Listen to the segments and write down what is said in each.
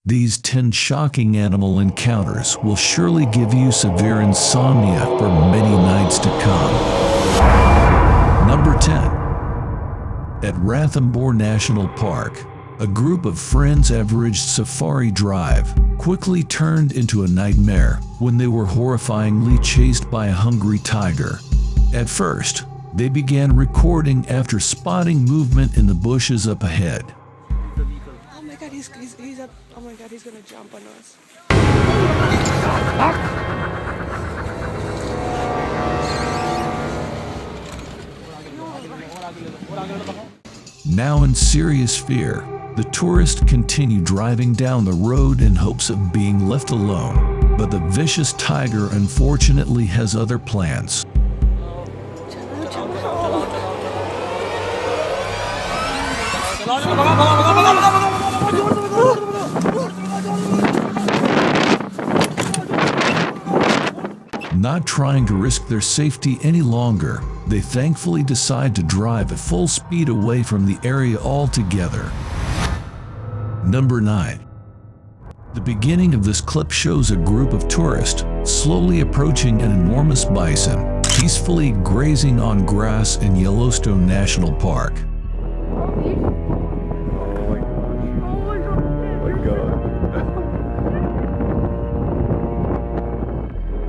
These 10 shocking animal encounters will surely give you severe insomnia for many nights to come. Number 10. At Ranthambore National Park, a group of friends' averaged safari drive quickly turned into a nightmare when they were horrifyingly chased by a hungry tiger. At first, they began recording after spotting movement in the bushes up ahead. Oh my god, he's up. Oh my god, he's gonna jump on us. Now in serious fear, the tourists continue driving down the road in hopes of being left alone. But the vicious tiger unfortunately has other plans. Not trying to risk their safety any longer, they thankfully decide to drive at full speed away from the area altogether. Number 9. The beginning of this clip shows a group of tourists slowly approaching an enormous bison, peacefully grazing on grass in Yellowstone National Park.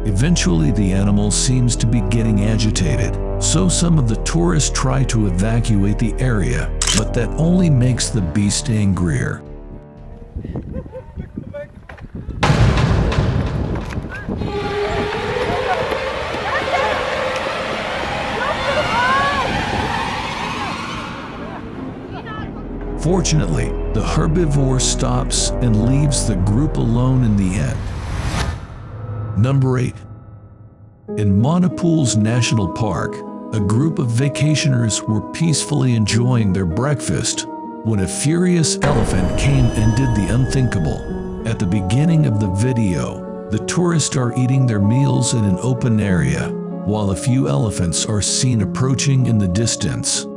Eventually, the animal seems to be getting agitated, so some of the tourists try to evacuate the area, but that only makes the beast angrier. Fortunately, the herbivore stops and leaves the group alone in the end. Number 8. In Monopools National Park, a group of vacationers were peacefully enjoying their breakfast when a furious elephant came and did the unthinkable. At the beginning of the video, the tourists are eating their meals in an open area, while a few elephants are seen approaching in the distance. Oh,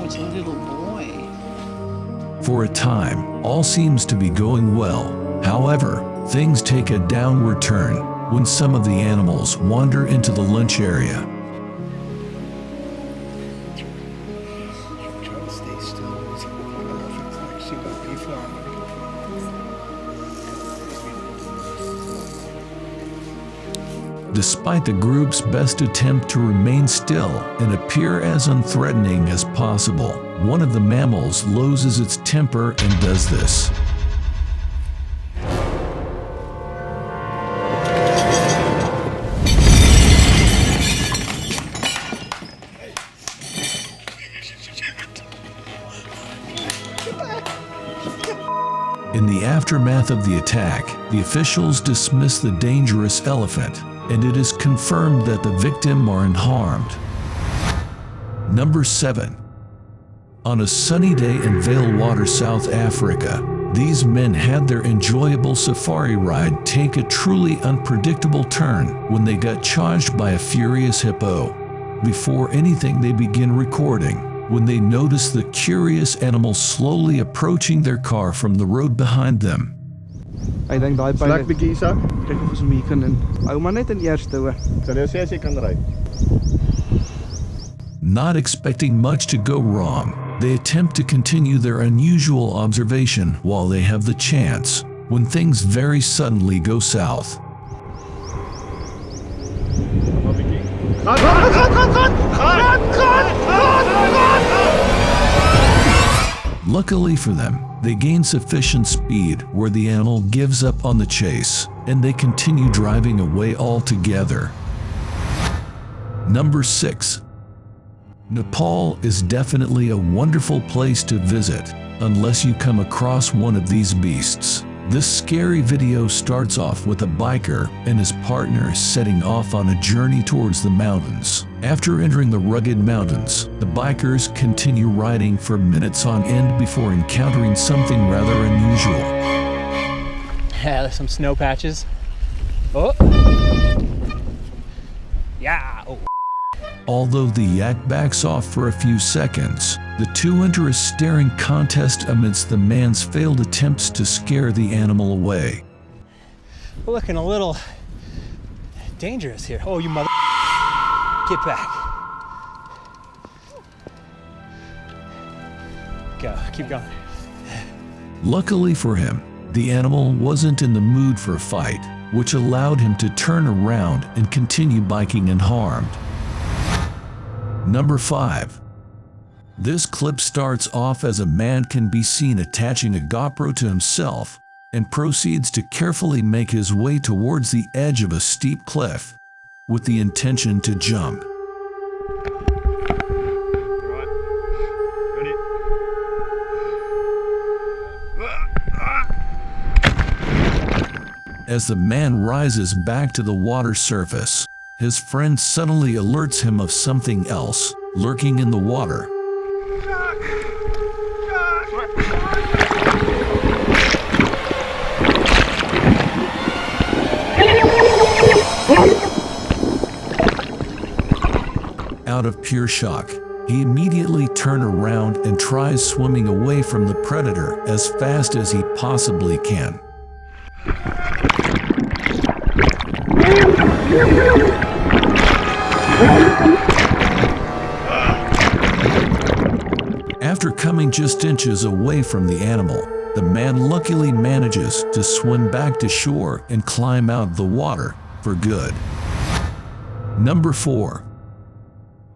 it's a little boy. For a time, all seems to be going well. However, things take a downward turn when some of the animals wander into the lunch area. Despite the group's best attempt to remain still and appear as unthreatening as possible, one of the mammals loses its temper and does this. In the aftermath of the attack, the officials dismiss the dangerous elephant, and it is confirmed that the victim are unharmed. Number 7. On a sunny day in Vale Water, South Africa, these men had their enjoyable safari ride take a truly unpredictable turn when they got charged by a furious hippo. Before anything, they begin recording when they notice the curious animal slowly approaching their car from the road behind them. Ek dink daai Plek bietjie Isa. kyk of ons hom hier kan in. Hou maar net in eerste hoor. Sal jy sê as jy kan ry? Not expecting much to go wrong, they attempt to continue their unusual observation while they have the chance, when things very suddenly go south. Luckily for them, they gain sufficient speed where the animal gives up on the chase, and they continue driving away altogether. Number 6. Nepal is definitely a wonderful place to visit, unless you come across one of these beasts. This scary video starts off with a biker and his partner setting off on a journey towards the mountains. After entering the rugged mountains, the bikers continue riding for minutes on end before encountering something rather unusual. Yeah, there's some snow patches. Oh! Yeah! Oh! Although the yak backs off for a few seconds, the two enter a staring contest amidst the man's failed attempts to scare the animal away. We're looking a little dangerous here. Oh, you mother... Get back. Go, keep going. Luckily for him, the animal wasn't in the mood for a fight, which allowed him to turn around and continue biking unharmed. Number 5. This clip starts off as a man can be seen attaching a GoPro to himself and proceeds to carefully make his way towards the edge of a steep cliff with the intention to jump. As the man rises back to the water surface, his friend suddenly alerts him of something else lurking in the water. Out of pure shock, he immediately turns around and tries swimming away from the predator as fast as he possibly can. After coming just inches away from the animal, the man luckily manages to swim back to shore and climb out of the water for good. Number 4.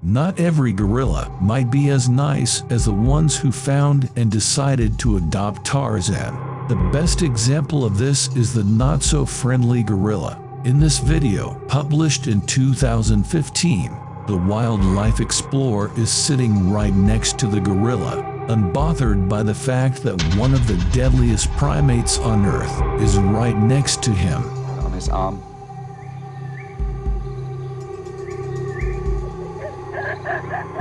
Not every gorilla might be as nice as the ones who found and decided to adopt Tarzan. The best example of this is the not-so-friendly gorilla. In this video, published in 2015, the wildlife explorer is sitting right next to the gorilla, unbothered by the fact that one of the deadliest primates on Earth is right next to him. On his arm.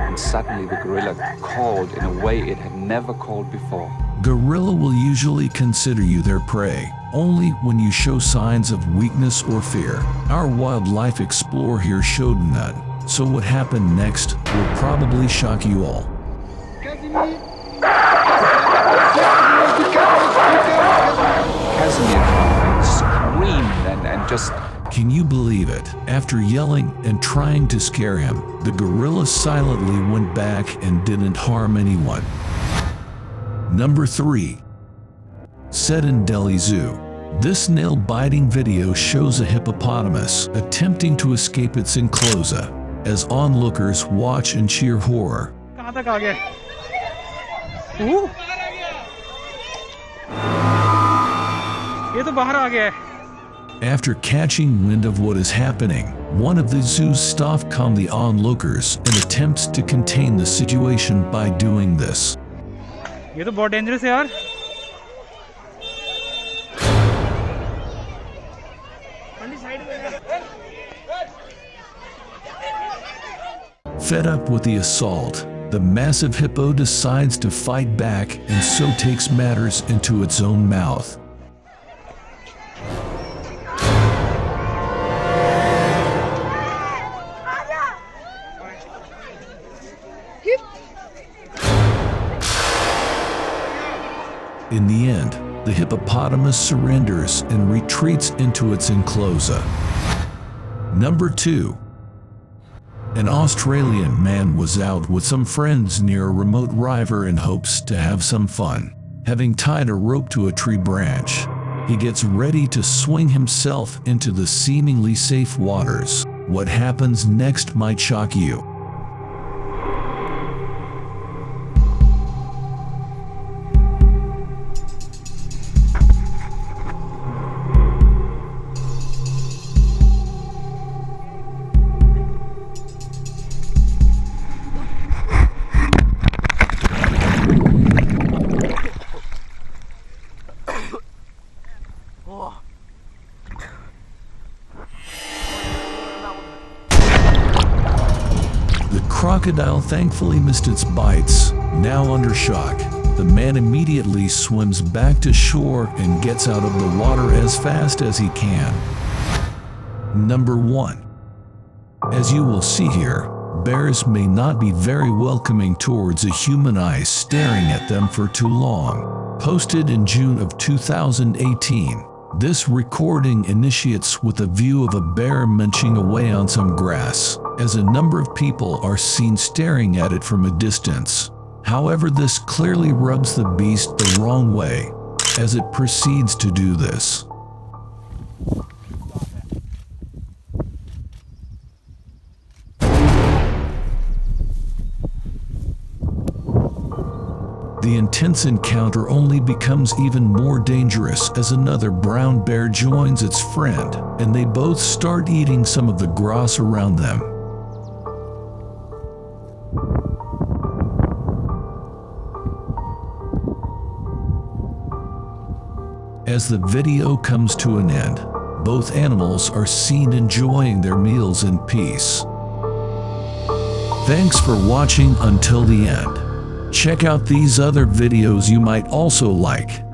And suddenly the gorilla called in a way it had never called before. Gorilla will usually consider you their prey only when you show signs of weakness or fear. Our wildlife explorer here showed none, so what happened next will probably shock you all. Casimir screamed and just... Can you believe it? After yelling and trying to scare him, the gorilla silently went back and didn't harm anyone. Number 3. Set in Delhi Zoo. This nail-biting video shows a hippopotamus attempting to escape its enclosure as onlookers watch in sheer horror. कहाँ तक आ गए? ये तो बाहर आ गया है. After catching wind of what is happening, one of the zoo's staff calms the onlookers and attempts to contain the situation by doing this. ये तो बहुत dangerous है यार. Fed up with the assault, the massive hippo decides to fight back and so takes matters into its own mouth. In the end, the hippopotamus surrenders and retreats into its enclosure. Number 2. An Australian man was out with some friends near a remote river in hopes to have some fun. Having tied a rope to a tree branch, he gets ready to swing himself into the seemingly safe waters. What happens next might shock you. The crocodile thankfully missed its bites. Now under shock, the man immediately swims back to shore and gets out of the water as fast as he can. Number 1. As you will see here, bears may not be very welcoming towards a human eye staring at them for too long. Posted in June of 2018. This recording initiates with a view of a bear munching away on some grass, as a number of people are seen staring at it from a distance. However, this clearly rubs the beast the wrong way, as it proceeds to do this. The intense encounter only becomes even more dangerous as another brown bear joins its friend, and they both start eating some of the grass around them. As the video comes to an end, both animals are seen enjoying their meals in peace. Thanks for watching until the end. Check out these other videos you might also like.